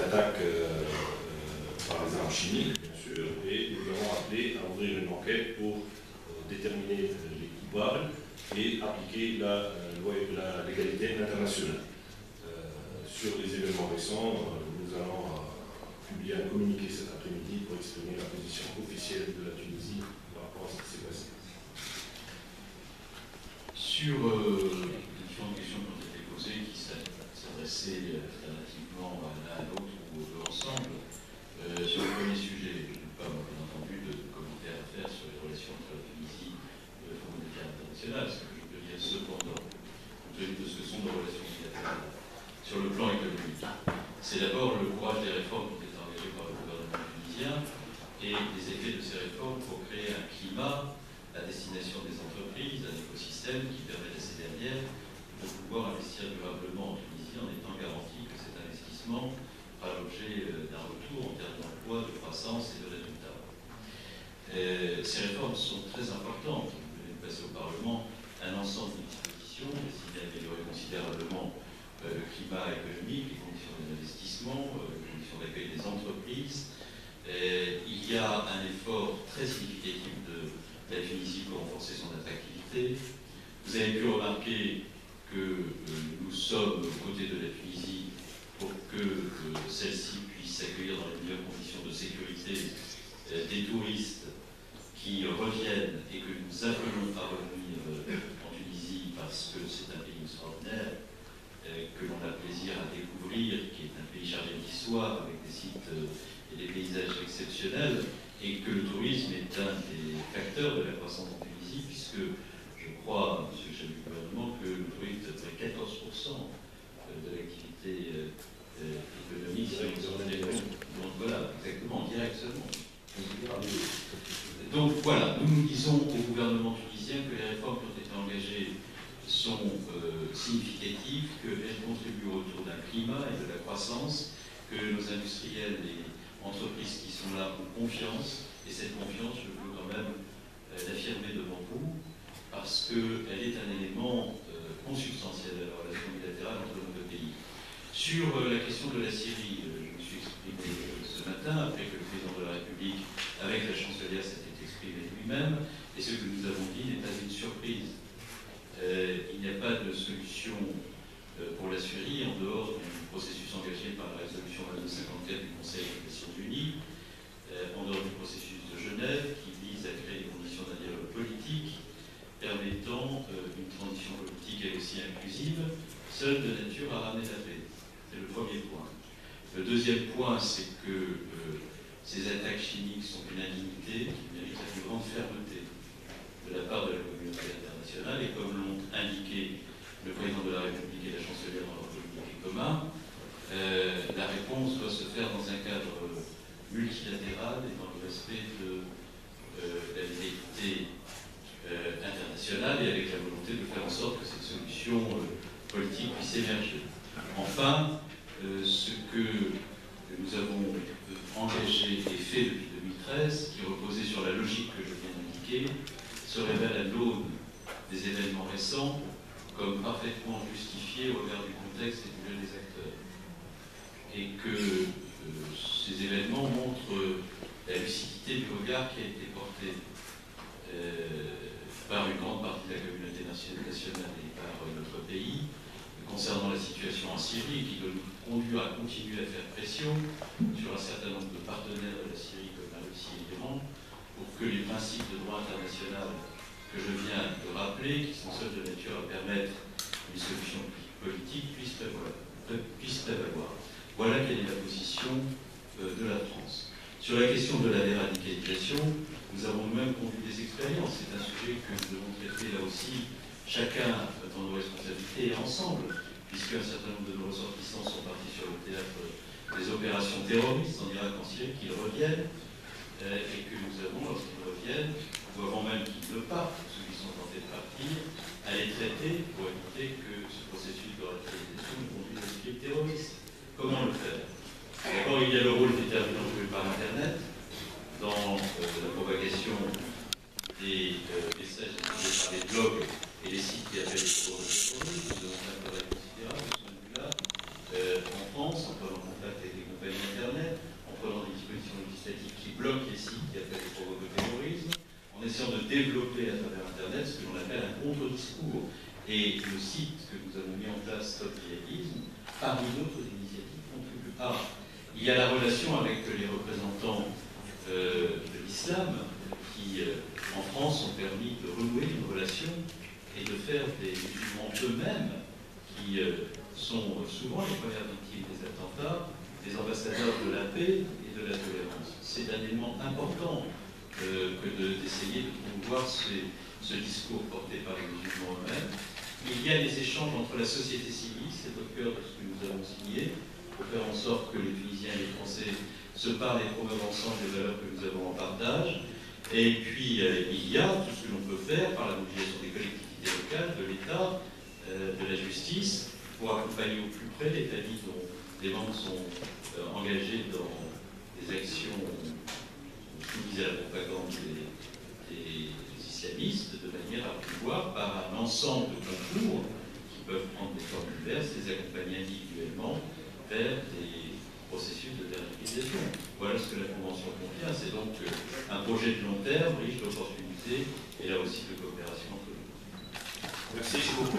attaques par les armes chimiques, bien sûr, et nous avons appelé à ouvrir une enquête pour déterminer les coupables et appliquer la légalité internationale. Sur les événements récents, nous allons publier un communiqué cet après-midi pour exprimer la position officielle de la Tunisie par rapport à ce qui s'est passé. Sur les différentes questions qui ont été posées, qui s'adressaient alternativement à l'un à l'autre ou ensemble, sur le premier sujet, je n'ai pas, bien entendu, de commentaires à faire sur les relations entre la Tunisie et le Fonds monétaire international. Ce que je peux dire cependant, compte tenu de ce que sont nos relations bilatérales sur le plan économique, c'est d'abord le courage des réformes qui ont été engagées par le gouvernement tunisien et les effets de ces réformes pour créer un climat à destination des entreprises, un écosystème qui permet à ces dernières de pouvoir investir durablement en Tunisie en étant garanti que cet investissement fera l'objet d'un retour en termes d'emploi, de croissance et de résultats. Ces réformes sont très importantes. Vous venez de passer au Parlement un ensemble de dispositions destinées à améliorer considérablement le climat économique, les conditions d'investissement, les conditions d'accueil des entreprises. Il y a un effort très significatif de la Tunisie pour renforcer son attractivité. Vous avez pu remarquer que nous sommes aux côtés de la Tunisie pour que celle-ci puisse accueillir dans les meilleures conditions de sécurité des touristes qui reviennent et que nous appelons à revenir en Tunisie parce que c'est un pays extraordinaire que l'on a plaisir à découvrir, qui est un pays chargé d'histoire avec des sites et des paysages exceptionnels, et que le tourisme est un des facteurs de la croissance en Tunisie, puisque je crois, M. le chef du gouvernement, que le tourisme est 14% de l'activité économique. Donc voilà, exactement, en direct seulement. Donc voilà, nous disons au gouvernement tunisien que les réformes qui ont été engagées sont significatives, qu'elles contribuent au retour d'un climat et de la croissance, que nos industriels et entreprises qui sont là ont confiance, et cette confiance, je veux quand même l'affirmer devant vous, parce qu'elle est un élément consubstantiel à la relation bilatérale entre nos deux pays. Sur la question de la Syrie, je me suis exprimé ce matin, après que le président de la République, avec la chancelière, s'était exprimé lui-même, et ce que nous avons dit n'est pas une surprise. Il n'y a pas de solution pour la Syrie en dehors du processus engagé par la résolution 2254 du Conseil des Nations Unies, en dehors du processus de Genève qui vise à créer les conditions d'un dialogue politique permettant une transition politique elle aussi inclusive, seule de nature à ramener la paix. C'est le premier point. Le deuxième point, c'est que ces attaques chimiques sont une indignité qui mérite la plus grande fermeté de la part de la communauté internationale, et comme l'ont indiqué le président de la République et la chancelière dans leur communiqué commun, la réponse doit se faire dans un cadre multilatéral et dans le respect de la légalité internationale et avec la volonté de faire en sorte que cette solution politique puisse émerger. Enfin, ce que nous avons engagé et fait depuis 2013, qui reposait sur la logique que je viens d'indiquer, se révèle à l'aune des événements récents comme parfaitement justifié au regard du contexte et du jeu des acteurs. Et que ces événements montrent la lucidité du regard qui a été porté par une grande partie de la communauté nationale et par notre pays concernant la situation en Syrie, qui doit nous conduire à continuer à faire pression sur un certain nombre de partenaires de la Syrie comme la Russie et l'Iran pour que les principes de droit international que je viens de rappeler, qui sont seuls de nature à permettre une solution politique, puissent prévaloir. Voilà quelle est la position de la France. Sur la question de la déradicalisation, nous avons nous-mêmes conduit des expériences. C'est un sujet que nous devons traiter là aussi, chacun dans nos responsabilités et ensemble, puisque un certain nombre de nos ressortissants sont partis sur le théâtre des opérations terroristes en Irak, en Syrie, qu'ils reviennent, et que nous avons, lorsqu'ils reviennent, ou avant même qu'ils ne partent, ceux qui sont tentés de partir, à les traiter pour éviter que ce processus de radicalisation ne conduise à des crimes terroristes. Comment le faire? D'abord, il y a le rôle déterminant joué par Internet dans la propagation des messages diffusés par les blogs et les sites qui appellent les cours de terrorisme. Nous avons un travail considérable de ce point de vue-là. En France, en prenant contact avec des compagnies développer à travers Internet ce que l'on appelle un contre-discours. Et le site que nous avons mis en place, Stop Djihadisme, parmi d'autres initiatives, contribue. Il y a la relation avec les représentants de l'islam qui, en France, ont permis de renouer une relation et de faire des musulmans eux-mêmes, qui sont souvent les premières victimes des attentats, des ambassadeurs de la paix et de la tolérance. C'est un élément important que d'essayer de promouvoir ce discours porté par les musulmans eux-mêmes. Il y a des échanges entre la société civile, c'est au cœur de ce que nous avons signé, pour faire en sorte que les Tunisiens et les Français se parlent et promeuvent ensemble les valeurs que nous avons en partage. Et puis, il y a tout ce que l'on peut faire par la mobilisation des collectivités locales, de l'État, de la justice, pour accompagner au plus près les familles dont les membres sont engagés dans des actions soumises à la propagande des islamistes, de manière à pouvoir, par un ensemble de concours qui peuvent prendre des formes diverses, les accompagner individuellement vers des processus de vérification. Voilà ce que la Convention contient. C'est donc un projet de long terme, riche d'opportunités et là aussi de coopération entre nous. Merci beaucoup.